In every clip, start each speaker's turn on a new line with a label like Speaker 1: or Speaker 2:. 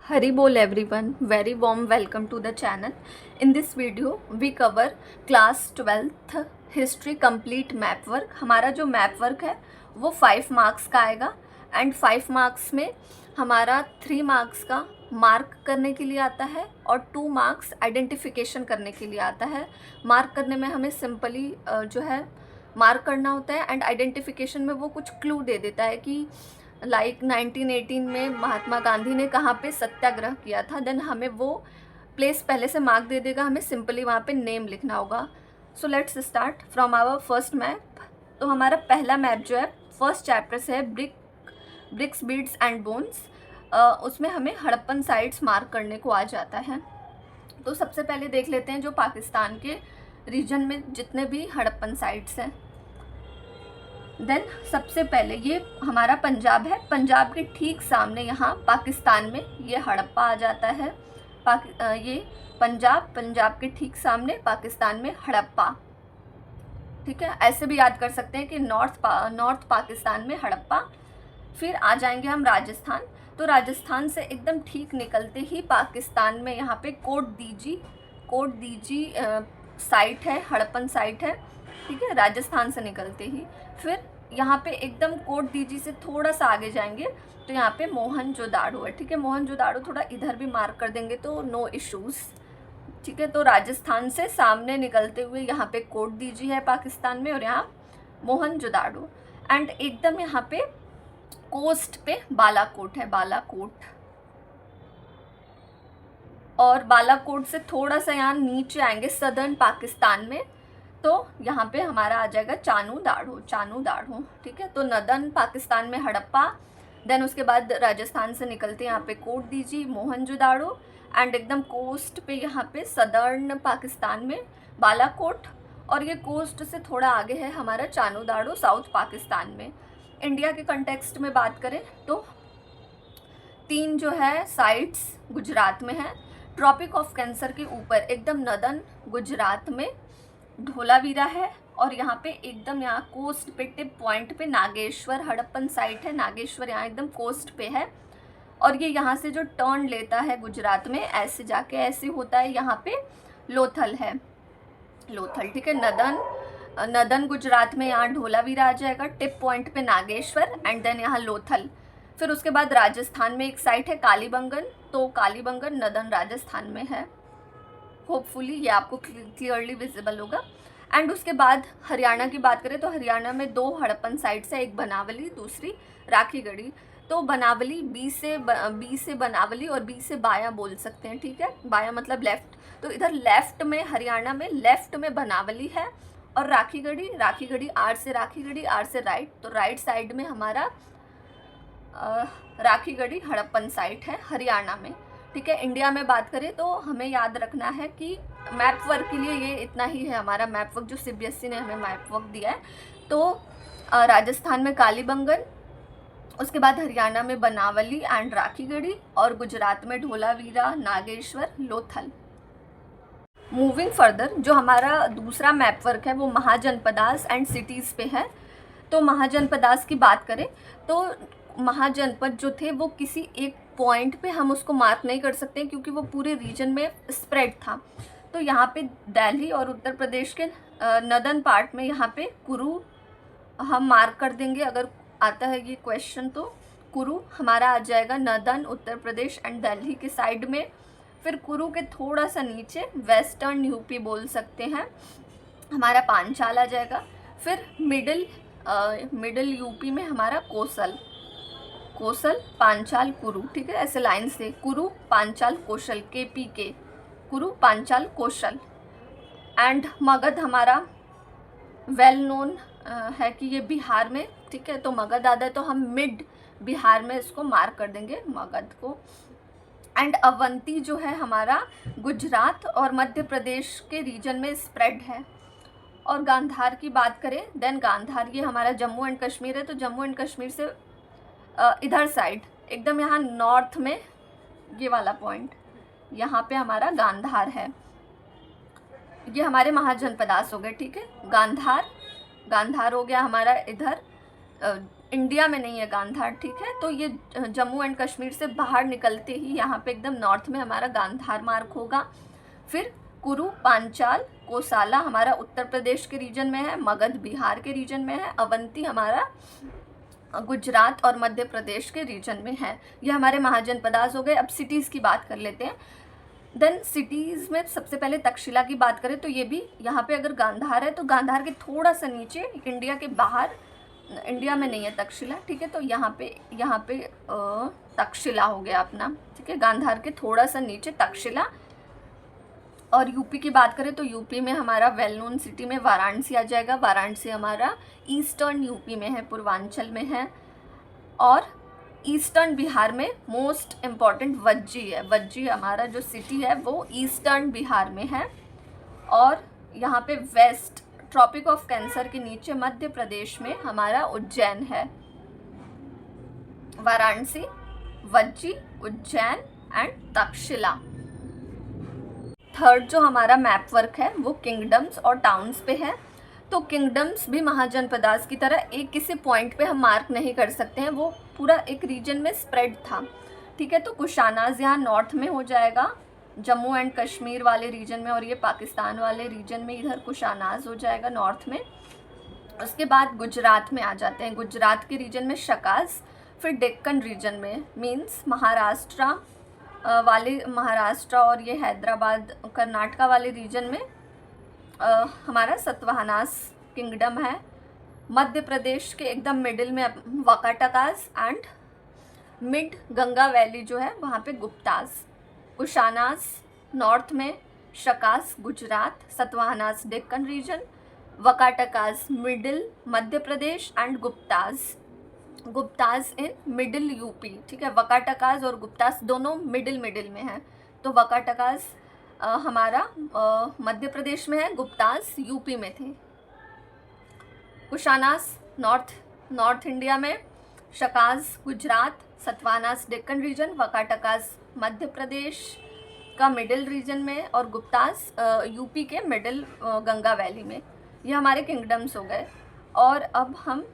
Speaker 1: Hari bol everyone, very warm welcome to the channel. In this video we cover class 12th history complete map work. हमारा जो map work है वो 5 marks का आएगा and 5 marks में हमारा 3 marks का मार्क करने के लिए आता है और 2 marks आइडेंटिफिकेशन करने के लिए आता है. मार्क करने में हमें सिंपली जो है मार्क करना होता है एंड आइडेंटिफिकेशन में वो कुछ क्लू दे देता है कि लाइक 1918 में महात्मा गांधी ने कहाँ पे सत्याग्रह किया था. देन हमें वो प्लेस पहले से मार्क दे देगा, हमें सिंपली वहाँ पे नेम लिखना होगा. So let's start from our first map. तो हमारा पहला मैप जो है फर्स्ट चैप्टर से है ब्रिक्स बीड्स एंड बोन्स. उसमें हमें हड़प्पन साइट्स मार्क करने को आ जाता है. तो सबसे पहले देख लेते हैं जो पाकिस्तान के रीजन में जितने भी हड़प्पन साइट्स हैं. देन सबसे पहले ये हमारा पंजाब है. पंजाब के ठीक सामने यहाँ पाकिस्तान में ये हड़प्पा आ जाता है. ये पंजाब के ठीक सामने पाकिस्तान में हड़प्पा. ठीक है, ऐसे भी याद कर सकते हैं कि नॉर्थ पाकिस्तान में हड़प्पा. फिर आ जाएंगे हम राजस्थान. तो राजस्थान से एकदम ठीक निकलते ही पाकिस्तान में यहाँ पे कोट दीजी साइट है, हड़प्पन साइट है. ठीक है, राजस्थान से निकलते ही फिर यहाँ पे एकदम कोट दीजी से थोड़ा सा आगे जाएंगे तो यहाँ पे मोहनजोदाड़ो है. ठीक है, मोहनजोदाड़ो थोड़ा इधर भी मार्क कर देंगे तो नो इश्यूज़. ठीक है, तो राजस्थान से सामने निकलते हुए यहाँ पे कोट दीजी है पाकिस्तान में और यहाँ मोहनजोदाड़ो. एंड एकदम यहाँ पे कोस्ट पे बालाकोट है, बालाकोट. और बालाकोट से थोड़ा सा यहाँ नीचे आएंगे सदर्न पाकिस्तान में तो यहाँ पे हमारा आ जाएगा चानू दाढ़ो. ठीक है, तो नदन पाकिस्तान में हड़प्पा. देन उसके बाद राजस्थान से निकलते हैं यहाँ पे कोट दीजी, मोहनजोदाड़ो एंड एकदम कोस्ट पे यहाँ पे सदर्न पाकिस्तान में बालाकोट. और ये कोस्ट से थोड़ा आगे है हमारा चानू दाढ़ो साउथ पाकिस्तान में. इंडिया के कंटेक्स्ट में बात करें तो 3 जो है साइट्स गुजरात में है. ट्रॉपिक ऑफ कैंसर के ऊपर एकदम नदन गुजरात में धोलावीरा है. और यहाँ पे एकदम यहाँ कोस्ट पे टिप पॉइंट पे नागेश्वर हड़प्पन साइट है. नागेश्वर यहाँ एकदम कोस्ट पे है. और ये यहाँ से जो टर्न लेता है गुजरात में ऐसे जाके ऐसे होता है यहाँ पे लोथल है, लोथल. ठीक है, नदन गुजरात में यहाँ धोलावीरा आ जाएगा, टिप पॉइंट पे नागेश्वर एंड देन यहाँ लोथल. फिर उसके बाद राजस्थान में एक साइट है कालीबंगन. तो कालीबंगन नदन राजस्थान में है. होपफुली ये आपको क्लियरली विजिबल होगा. एंड उसके बाद हरियाणा की बात करें तो हरियाणा में 2 हड़प्पन साइट्स है, एक बनावली दूसरी राखीगढ़ी. तो बनावली बी से बनावली और बी से बायां बोल सकते हैं. ठीक है, बायां मतलब लेफ्ट. तो इधर लेफ्ट में हरियाणा में लेफ्ट में बनावली है और राखीगढ़ी आर से राखीगढ़ी आर से राइट. तो राइट साइड में हमारा राखीगढ़ी हड़प्पन साइट है हरियाणा में. ठीक है, इंडिया में बात करें तो हमें याद रखना है कि मैप वर्क के लिए ये इतना ही है हमारा मैप वर्क जो सीबीएसई ने हमें मैप वर्क दिया है. तो राजस्थान में कालीबंगन, उसके बाद हरियाणा में बनावली एंड राखीगढ़ी और गुजरात में धोलावीरा, नागेश्वर, लोथल. मूविंग फर्दर जो हमारा दूसरा मैप वर्क है वो महाजनपदास एंड सिटीज़ पे है. तो महाजनपदास की बात करें तो महाजनपद जो थे वो किसी एक पॉइंट पे हम उसको मार्क नहीं कर सकते क्योंकि वो पूरे रीजन में स्प्रेड था. तो यहाँ पे दिल्ली और उत्तर प्रदेश के नदन पार्ट में यहाँ पे कुरू हम मार्क कर देंगे. अगर आता है ये क्वेश्चन तो कुरू हमारा आ जाएगा नदन उत्तर प्रदेश एंड दिल्ली के साइड में. फिर कुरू के थोड़ा सा नीचे वेस्टर्न यूपी बोल सकते हैं, हमारा पांचाल आ जाएगा. फिर मिडिल यूपी में हमारा कोसल पांचाल कुरू. ठीक है, ऐसे लाइन से कुरू पांचाल कोशल KP के कुरू पांचाल कोशल. एंड मगध हमारा वेल नोन है कि ये बिहार में. ठीक है, तो मगध आता है तो हम मिड बिहार में इसको मार्क कर देंगे मगध को. एंड अवंती जो है हमारा गुजरात और मध्य प्रदेश के रीजन में स्प्रेड है. और गांधार की बात करें देन गांधार ये हमारा जम्मू एंड कश्मीर है. तो जम्मू एंड कश्मीर से इधर साइड एकदम यहाँ नॉर्थ में ये वाला पॉइंट यहाँ पे हमारा गांधार है. ये हमारे महाजनपदास हो गए. ठीक है, गांधार हो गया हमारा इधर इंडिया में नहीं है गांधार, ठीक है। तो ये जम्मू एंड कश्मीर से बाहर निकलते ही यहाँ पे एकदम नॉर्थ में हमारा गांधार मार्क होगा। फिर कुरु, पांचाल, कोसाला हमारा उत्तर प्रदेश के रीजन में है, मगध बिहार के रीजन में है, अवंती हमारा गुजरात और मध्य प्रदेश के रीजन में है। ये हमारे महाजनपदास हो गए। अब सिटीज़ की बात कर लेते हैं। देन सिटीज़ में सबसे पहले तक्षशिला की बात करें तो ये भी यहाँ पे अगर गांधार है तो गांधार के थोड़ा सा नीचे, इंडिया के बाहर, इंडिया में नहीं है तक्षशिला, ठीक है। तो यहाँ पे तक्षशिला हो गया अपना, ठीक है। गांधार के थोड़ा सा नीचे तक्षशिला। और यूपी की बात करें तो यूपी में हमारा वेल नोन सिटी में वाराणसी आ जाएगा। वाराणसी हमारा ईस्टर्न यूपी में है, पूर्वांचल में है। और ईस्टर्न बिहार में मोस्ट इम्पॉर्टेंट वज्जी है। वज्जी हमारा जो सिटी है वो ईस्टर्न बिहार में है। और यहाँ पे वेस्ट ट्रॉपिक ऑफ कैंसर के नीचे मध्य प्रदेश में हमारा उज्जैन है। वाराणसी, वज्जी, उज्जैन एंड तक्षशिला। थर्ड जो हमारा मैप वर्क है वो किंगडम्स और टाउन्स पे है। तो किंगडम्स भी महाजनपदास की तरह एक किसी पॉइंट पे हम मार्क नहीं कर सकते हैं, वो पूरा एक रीजन में स्प्रेड था, ठीक है। तो कुशानाज यहाँ नॉर्थ में हो जाएगा, जम्मू एंड कश्मीर वाले रीजन में, और ये पाकिस्तान वाले रीजन में इधर कुशानाज हो जाएगा नॉर्थ में। उसके बाद गुजरात में आ जाते हैं। गुजरात के रीजन में शकाज। फिर डेक्कन रीजन में मीन्स महाराष्ट्र और ये हैदराबाद कर्नाटका वाले रीजन में हमारा सतवाहनास किंगडम है। मध्य प्रदेश के एकदम मिडिल में Vakatakas and mid Ganga valley जो है वहाँ पे गुप्तास। कुशानास नॉर्थ में, Shakas Gujarat, Satavahanas Deccan region, Vakatakas middle Madhya Pradesh and Guptas in middle UP, ठीक है। वाकाटकास और गुप्तास दोनों मिडिल में हैं। तो वाकाटकास हमारा मध्य प्रदेश में है, गुप्तास यूपी में थे। कुशानास नॉर्थ इंडिया में, शकास गुजरात, सतवाहनास डेक्कन रीजन, वाकाटकास मध्य प्रदेश का मिडिल रीजन में, और गुप्तास यूपी के मिडिल गंगा वैली में। ये हमारे किंगडम्स हो गए। और अब हम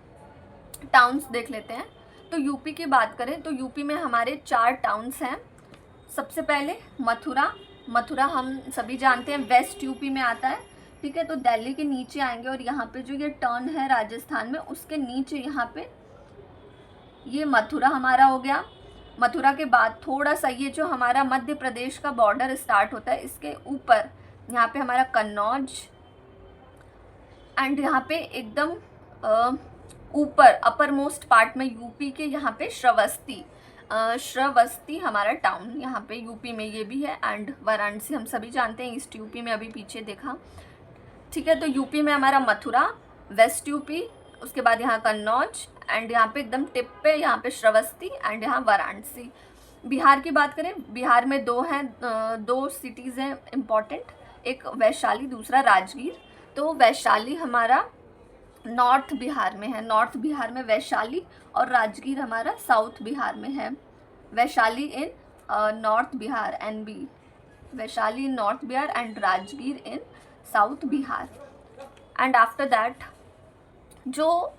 Speaker 1: टाउन्स देख लेते हैं। तो यूपी की बात करें तो यूपी में हमारे 4 टाउन्स हैं। सबसे पहले मथुरा हम सभी जानते हैं वेस्ट यूपी में आता है, ठीक है। तो दिल्ली के नीचे आएंगे और यहाँ पे जो ये टर्न है राजस्थान में, उसके नीचे यहाँ पे ये मथुरा हमारा हो गया। मथुरा के बाद थोड़ा सा ये जो हमारा मध्य प्रदेश का बॉर्डर स्टार्ट होता है, इसके ऊपर यहाँ पे हमारा कन्नौज, एंड यहाँ पे एकदम ऊपर अपर मोस्ट पार्ट में यूपी के यहाँ पे श्रावस्ती हमारा टाउन यहाँ पे यूपी में ये भी है। एंड वाराणसी हम सभी जानते हैं ईस्ट यूपी में, अभी पीछे देखा, ठीक है। तो यूपी में हमारा मथुरा, वेस्ट यूपी, उसके बाद यहाँ कन्नौज, एंड यहाँ पे एकदम टिप पे यहाँ पे श्रावस्ती, एंड यहाँ वाराणसी। बिहार की बात करें, बिहार में 2 सिटीज़ हैं इम्पॉर्टेंट, एक वैशाली, दूसरा राजगीर। तो वैशाली हमारा नॉर्थ बिहार में है, नॉर्थ बिहार में वैशाली, और राजगीर हमारा साउथ बिहार में है। Vaishali in north Bihar NB, Vaishali in north Bihar and Rajgir in south Bihar. And after that जो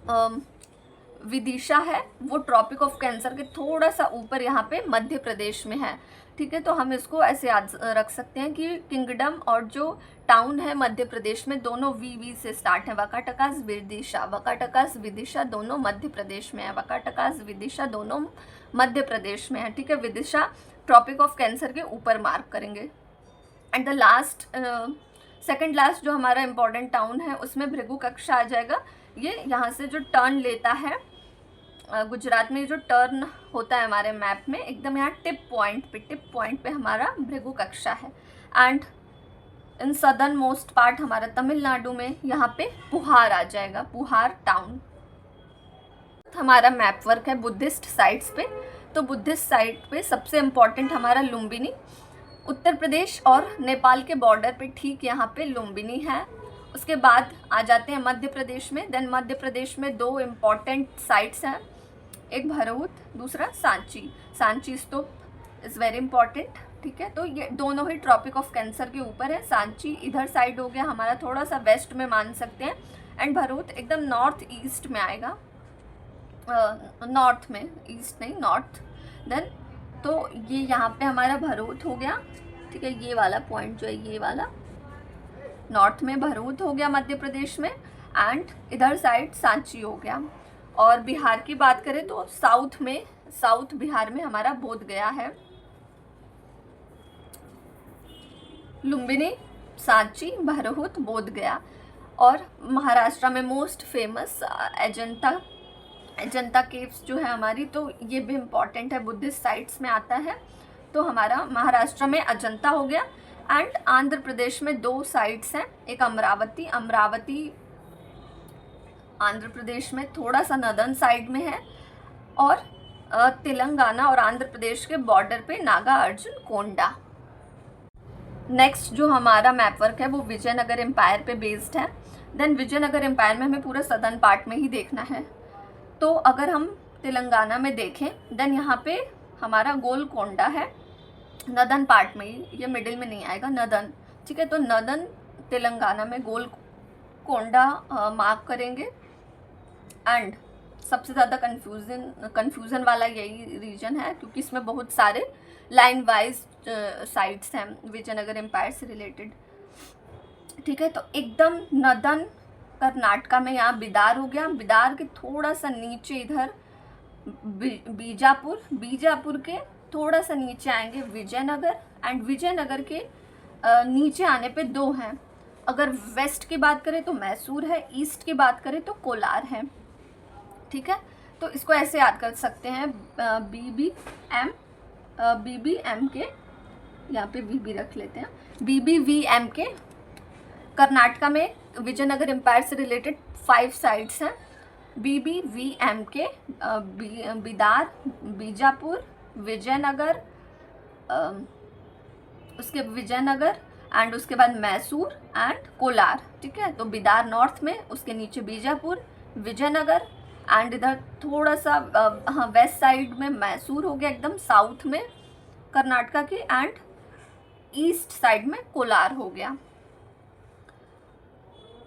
Speaker 1: विदिशा है वो ट्रॉपिक ऑफ कैंसर के थोड़ा सा ऊपर यहाँ पे मध्य प्रदेश में है, ठीक है। तो हम इसको ऐसे याद रख सकते हैं कि किंगडम और जो टाउन है मध्य प्रदेश में दोनों वी से स्टार्ट है। वाकाटकास विदिशा दोनों मध्य प्रदेश में है, वाकाटकास विदिशा दोनों मध्य प्रदेश में है, ठीक है। विदिशा ट्रॉपिक ऑफ कैंसर के ऊपर मार्क करेंगे। And the last second last जो हमारा इम्पोर्टेंट टाउन है उसमें भृगुकक्षा आ जाएगा। ये यहाँ से जो टर्न लेता है गुजरात में, जो टर्न होता है हमारे मैप में एकदम यहाँ टिप पॉइंट पे हमारा भृगुकक्षा है। And in southern most part हमारा तमिलनाडु में यहाँ पे पुहार आ जाएगा, पुहार टाउन। हमारा मैप वर्क है बुद्धिस्ट साइट्स पे। तो बुद्धिस्ट साइट पे सबसे इम्पॉर्टेंट हमारा लुम्बिनी, उत्तर प्रदेश और नेपाल के बॉर्डर पे ठीक यहाँ पे लुम्बिनी है। उसके बाद आ जाते हैं मध्य प्रदेश में। देन मध्य प्रदेश में 2 इम्पॉर्टेंट साइट्स हैं, एक भरूच, दूसरा सांची स्तूप इज़ वेरी इंपॉर्टेंट, ठीक है। तो ये दोनों ही ट्रॉपिक ऑफ कैंसर के ऊपर है। सांची इधर साइड हो गया हमारा, थोड़ा सा वेस्ट में मान सकते हैं, एंड भरूच एकदम नॉर्थ ईस्ट में आएगा। नॉर्थ में, ईस्ट नहीं नॉर्थ। देन तो ये यहाँ पे हमारा भरूच हो गया, ठीक है, ये वाला पॉइंट जो है ये वाला नॉर्थ में भरूच हो गया मध्य प्रदेश में, एंड इधर साइड सांची हो गया। और बिहार की बात करें तो साउथ में, साउथ बिहार में हमारा बोध गया है, लुम्बिनी, सांची, भरूच, बोध गया। और महाराष्ट्र में मोस्ट फेमस अजंता केव्स जो है हमारी, तो ये भी इम्पॉर्टेंट है, बुद्धिस्ट साइट्स में आता है। तो हमारा महाराष्ट्र में अजंता हो गया, एंड आंध्र प्रदेश में 2 साइट्स हैं, एक अमरावती आंध्र प्रदेश में थोड़ा सा नदर्न साइड में है, और तेलंगाना और आंध्र प्रदेश के बॉर्डर पे नागा अर्जुन कोंडा। नेक्स्ट जो हमारा मैप वर्क है वो विजयनगर एम्पायर पे बेस्ड है। देन विजयनगर एम्पायर में हमें पूरा सदर्न पार्ट में ही देखना है। तो अगर हम तेलंगाना में देखें, देन यहाँ पे हमारा गोलकोंडा है नदर्न पार्ट में ही, ये मिडिल में नहीं आएगा, नदर्न, ठीक है। तो नदर्न तेलंगाना में गोलकोंडा मार्क करेंगे। एंड सबसे ज़्यादा कन्फ्यूज़न वाला यही रीजन है, क्योंकि इसमें बहुत सारे लाइन वाइज साइट्स हैं विजयनगर एम्पायर से रिलेटेड, ठीक है। तो एकदम नदर्न कर्नाटका में यहाँ बिदार हो गया, बिदार के थोड़ा सा नीचे इधर बीजापुर के थोड़ा सा नीचे आएंगे विजयनगर, एंड विजयनगर के नीचे आने पे 2 हैं। अगर वेस्ट की बात करें तो मैसूर है, ईस्ट की बात करें तो कोलार है, ठीक है। तो इसको ऐसे याद कर सकते हैं, BBM के, यहाँ पे BB रख लेते हैं, BBVM के कर्नाटका में विजयनगर एम्पायर से रिलेटेड 5 साइट्स हैं। BBVM के बिदार, बीजापुर, विजयनगर, उसके विजयनगर एंड उसके बाद मैसूर एंड कोलार, ठीक है। तो बिदार नॉर्थ में, उसके नीचे बीजापुर, विजयनगर, एंड इधर थोड़ा सा हाँ वेस्ट साइड में मैसूर हो गया एकदम साउथ में कर्नाटका की, एंड ईस्ट साइड में कोलार हो गया।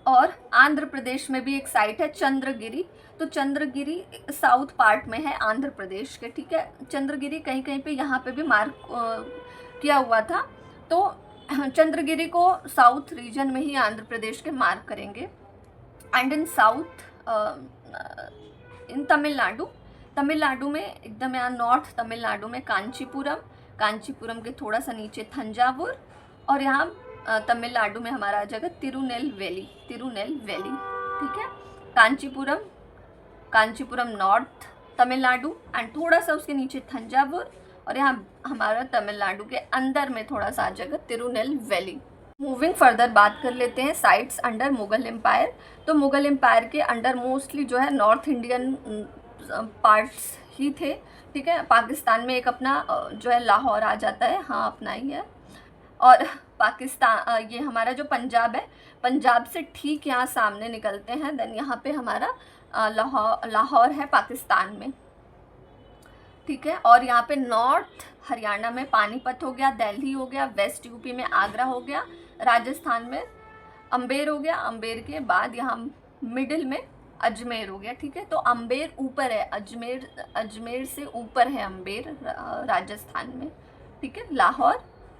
Speaker 1: और आंध्र प्रदेश में भी एक साइट है चंद्रगिरी, तो चंद्रगिरी साउथ पार्ट में है आंध्र प्रदेश के, ठीक है। चंद्रगिरी कहीं कहीं पे यहाँ पे भी मार्क किया हुआ था, तो चंद्रगिरी को साउथ रीजन में ही आंध्र प्रदेश के मार्क करेंगे। एंड इन साउथ इन तमिलनाडु में एकदम यहाँ नॉर्थ तमिलनाडु में कांचीपुरम के थोड़ा सा नीचे तंजावुर, और यहाँ तमिलनाडु में हमारा आ जाएगा तिरुनेलवेली, ठीक है। कांचीपुरम नॉर्थ तमिलनाडु, एंड थोड़ा सा उसके नीचे तंजावुर, और यहाँ हमारा तमिलनाडु के अंदर में थोड़ा सा आ जाएगा तिरुनेलवेली। मूविंग फर्दर बात कर लेते हैं साइट्स अंडर मुगल एम्पायर। तो मुगल एम्पायर के अंडर मोस्टली जो है नॉर्थ इंडियन पार्ट्स ही थे, ठीक है। पाकिस्तान में एक अपना जो है लाहौर आ जाता है, हाँ अपना ही है। और पाकिस्तान ये हमारा जो पंजाब है, पंजाब से ठीक यहाँ सामने निकलते हैं, देन यहाँ पे हमारा लाहौर है पाकिस्तान में, ठीक है। और यहाँ पे नॉर्थ हरियाणा में पानीपत हो गया, दिल्ली हो गया, वेस्ट यूपी में आगरा हो गया, राजस्थान में अम्बेर हो गया, अम्बेर के बाद यहाँ मिडिल में अजमेर हो गया, ठीक है। तो अम्बेर ऊपर है, अजमेर से ऊपर है अम्बेर राजस्थान में, ठीक है। लाहौर,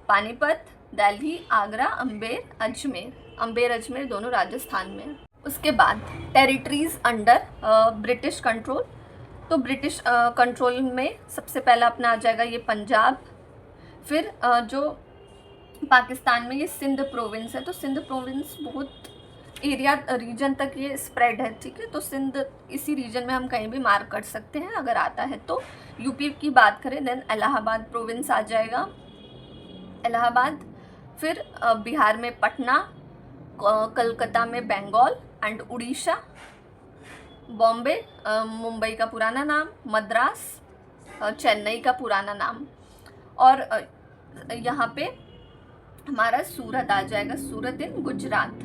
Speaker 1: पानीपत, दिल्ली, आगरा, अम्बेर अजमेर दोनों राजस्थान में। उसके बाद टेरिटरीज अंडर ब्रिटिश कंट्रोल, तो ब्रिटिश कंट्रोल में सबसे पहला अपना आ जाएगा ये पंजाब, फिर जो पाकिस्तान में ये सिंध प्रोविंस है, तो सिंध प्रोविंस बहुत एरिया रीजन तक ये स्प्रेड है, ठीक है। तो सिंध इसी रीजन में हम कहीं भी मार्क कर सकते हैं अगर आता है तो। यूपी की बात करें देन इलाहाबाद प्रोविंस आ जाएगा, इलाहाबाद, फिर बिहार में पटना, कलकत्ता में बंगाल एंड उड़ीसा, बॉम्बे मुंबई का पुराना नाम, मद्रास चेन्नई का पुराना नाम, और यहाँ पे हमारा सूरत आ जाएगा, सूरत इन गुजरात।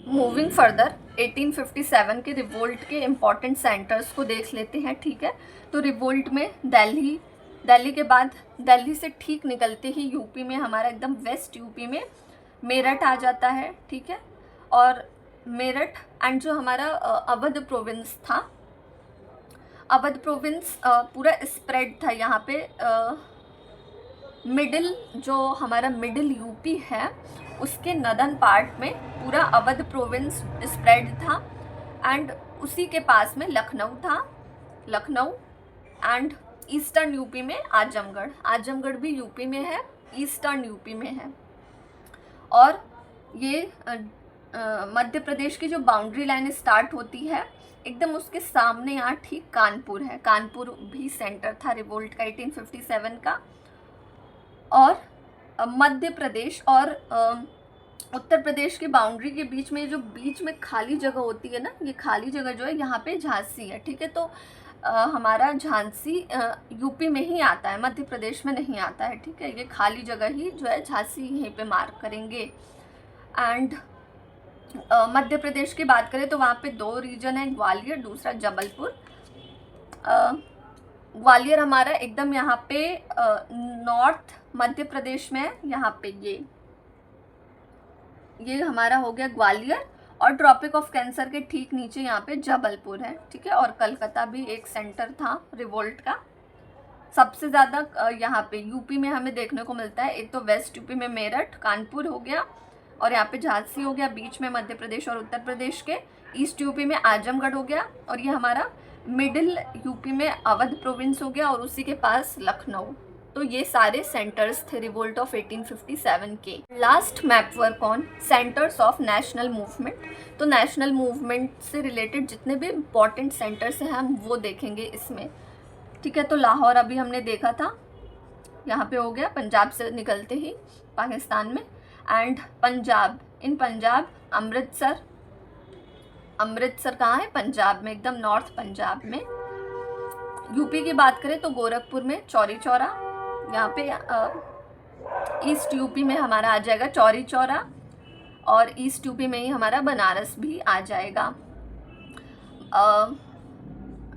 Speaker 1: मूविंग फर्दर 1857 के रिवोल्ट के इम्पॉर्टेंट सेंटर्स को देख लेते हैं, ठीक है। तो रिवोल्ट में दिल्ली के बाद दिल्ली से ठीक निकलते ही यूपी में हमारा एकदम वेस्ट यूपी में मेरठ आ जाता है, ठीक है। और मेरठ एंड जो हमारा अवध प्रोविंस था अवध प्रोविंस पूरा स्प्रेड था यहाँ पे। मिडिल जो हमारा मिडिल यूपी है उसके नदन पार्ट में पूरा अवध प्रोविंस स्प्रेड था। एंड उसी के पास में लखनऊ था, लखनऊ। एंड ईस्टर्न यूपी में आजमगढ़, आजमगढ़ भी यूपी में है, ईस्टर्न यूपी में है। और ये मध्य प्रदेश की जो बाउंड्री लाइन स्टार्ट होती है एकदम उसके सामने यहाँ ठीक कानपुर है। कानपुर भी सेंटर था रिवोल्ट का 1857 का। और मध्य प्रदेश और उत्तर प्रदेश की बाउंड्री के बीच में जो बीच में खाली जगह होती है ना, ये खाली जगह जो है यहाँ पे झांसी है, ठीक है। तो हमारा झांसी यूपी में ही आता है, मध्य प्रदेश में नहीं आता है, ठीक है। ये खाली जगह ही जो है झांसी यहीं पे मार्क करेंगे। एंड मध्य प्रदेश की बात करें तो वहाँ पे 2 रीजन है, ग्वालियर, दूसरा जबलपुर। ग्वालियर हमारा एकदम यहाँ पे नॉर्थ मध्य प्रदेश में है, यहाँ पे ये हमारा हो गया ग्वालियर। और ट्रॉपिक ऑफ कैंसर के ठीक नीचे यहाँ पे जबलपुर है, ठीक है। और कलकत्ता भी एक सेंटर था रिवोल्ट का। सबसे ज़्यादा यहाँ पे यूपी में हमें देखने को मिलता है, एक तो वेस्ट यूपी में मेरठ, कानपुर हो गया, और यहाँ पे झांसी हो गया, बीच में मध्य प्रदेश और उत्तर प्रदेश के। ईस्ट यूपी में आजमगढ़ हो गया, और ये हमारा मिडिल यूपी में अवध प्रोविंस हो गया, और उसी के पास लखनऊ। तो ये सारे सेंटर्स थे रिवोल्ट ऑफ 1857 के। Last map work on centres of national movement. तो नेशनल मूवमेंट से रिलेटेड जितने भी इम्पॉर्टेंट सेंटर्स हैं हम वो देखेंगे इसमें, ठीक है। तो लाहौर अभी हमने देखा था, यहाँ पे हो गया पंजाब से निकलते ही पाकिस्तान में। एंड पंजाब, इन पंजाब अमृतसर, अमृतसर कहाँ है? पंजाब में, एकदम नॉर्थ पंजाब में। यूपी की बात करें तो गोरखपुर में चौरी चौरा, यहाँ पे ईस्ट यूपी में हमारा आ जाएगा चौरी चौरा, और ईस्ट यूपी में ही हमारा बनारस भी आ जाएगा।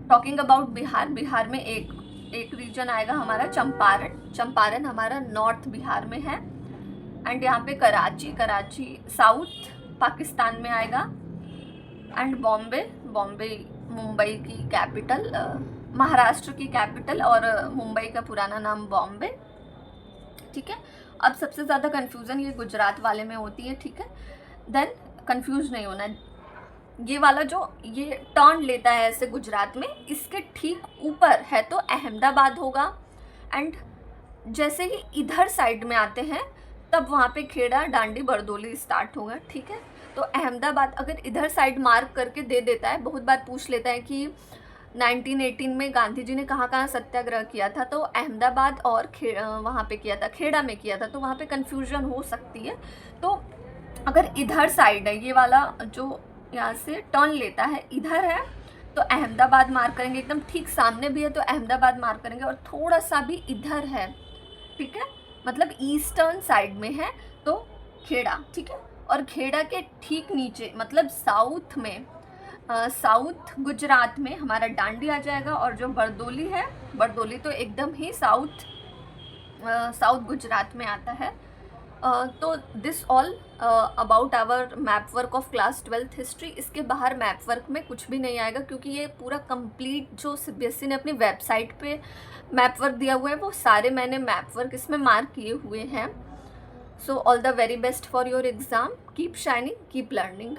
Speaker 1: टॉकिंग अबाउट बिहार, बिहार में एक रीजन आएगा हमारा चंपारण, चंपारण हमारा नॉर्थ बिहार में है। एंड यहाँ पे कराची, कराची साउथ पाकिस्तान में आएगा। एंड बॉम्बे, बॉम्बे मुंबई की कैपिटल, महाराष्ट्र की कैपिटल, और मुंबई का पुराना नाम बॉम्बे, ठीक है। अब सबसे ज़्यादा कन्फ्यूज़न ये गुजरात वाले में होती है, ठीक है। देन कंफ्यूज नहीं होना, ये वाला जो ये टर्न लेता है ऐसे गुजरात में, इसके ठीक ऊपर है तो अहमदाबाद होगा। एंड जैसे ही इधर साइड में आते हैं तब वहाँ पे खेड़ा, डांडी, बरदोली स्टार्ट होगा, ठीक है। तो अहमदाबाद अगर इधर साइड मार्क करके दे देता है, बहुत बार पूछ लेता है कि 1918 में गांधी जी ने कहाँ कहाँ सत्याग्रह किया था, तो अहमदाबाद और वहाँ पे किया था, खेड़ा में किया था, तो वहाँ पे कन्फ्यूजन हो सकती है। तो अगर इधर साइड है, ये वाला जो यहाँ से टर्न लेता है इधर है तो अहमदाबाद मार्क करेंगे, एकदम ठीक सामने भी है तो अहमदाबाद मार्क करेंगे, और थोड़ा सा भी इधर है, ठीक है, मतलब ईस्टर्न साइड में है तो खेड़ा, ठीक है। और खेड़ा के ठीक नीचे मतलब साउथ में, साउथ गुजरात में हमारा डांडी आ जाएगा। और जो बरदोली है, बरदोली तो एकदम ही साउथ गुजरात में आता है। तो this all about our map work of class 12th history. इसके बाहर मैप वर्क में कुछ भी नहीं आएगा, क्योंकि ये पूरा कंप्लीट जो सीबीएसई ने अपनी वेबसाइट पे मैप वर्क दिया हुआ है वो सारे मैंने मैप वर्क इसमें मार्क किए हुए हैं। So all the very best for your exam, keep shining, keep learning.